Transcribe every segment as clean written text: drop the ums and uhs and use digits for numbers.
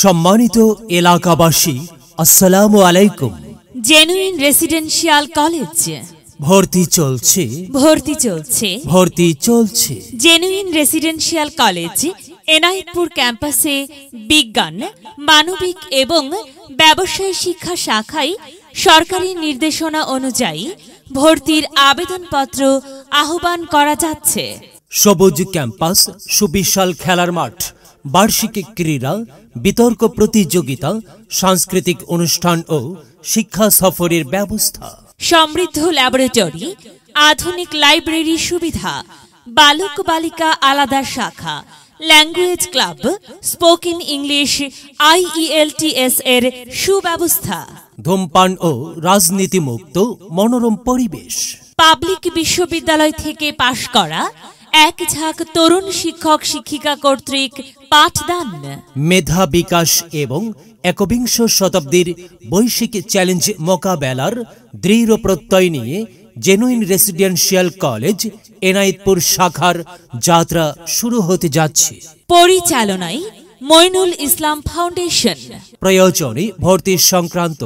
সম্মানিত এলাকাবাসী, আসসালামু আলাইকুম। জেনুইন রেসিডেন্সিয়াল কলেজ ভর্তি চলছে। জেনুইন রেসিডেন্সিয়াল কলেজ এনায়েতপুর ক্যাম্পাসে বিজ্ঞান, মানবিক এবং ব্যবসায় শিক্ষা শাখায় সরকারি নির্দেশনা অনুযায়ী ভর্তির আবেদনপত্র আহ্বান করা যাচ্ছে। সবুজ ক্যাম্পাস, সুবিশাল খেলার মাঠ, বার্ষিক ক্রীড়া, বিতর্ক প্রতিযোগিতা, সাংস্কৃতিক অনুষ্ঠান ও শিক্ষা সফরের ব্যবস্থা, সমৃদ্ধ ল্যাবরেটরি, আধুনিক লাইব্রেরি সুবিধা, বালক বালিকা আলাদা শাখা, language club, spoken English, IELTS এর সুব্যবস্থা, ধূমপান ও রাজনীতি মুক্ত মনোরম পরিবেশ, পাবলিক বিশ্ববিদ্যালয় থেকে পাশ করা এক ঝাঁক তরুণ শিক্ষক শিক্ষিকা কর্তৃক পাঠদান, মেধা বিকাশ এবং একবিংশ শতাব্দীর বৈশ্বিক চ্যালেঞ্জ মোকাবেলার দৃঢ় প্রত্যয় নিয়ে জেনুইন রেসিডেন্সিয়াল কলেজ এনায়েতপুর শাখার যাত্রা শুরু হতে যাচ্ছে। পরিচালনায় মইনুল ইসলাম ফাউন্ডেশন। প্রয়োজনে ভর্তি সংক্রান্ত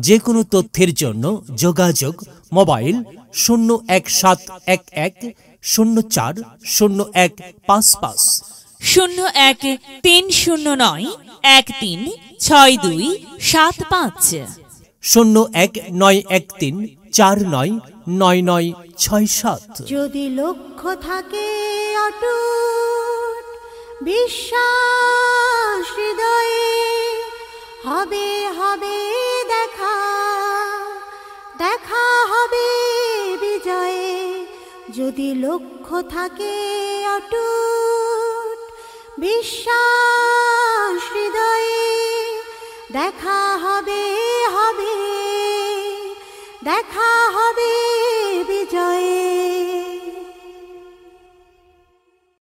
যে কোনো তথ্যের জন্য যোগাযোগ মোবাইল 01711 040155, 01309 136275, 01913 499967। যদি লক্ষ্য থাকে অটুট বিশ্বাস হৃদয়ে, হবে হবে দেখা, দেখা হবে বিজয়ে। যদি লক্ষ্য থাকে অটুট বিশ্বাস হৃদয়ে, দেখা হবে হবে, দেখা হবে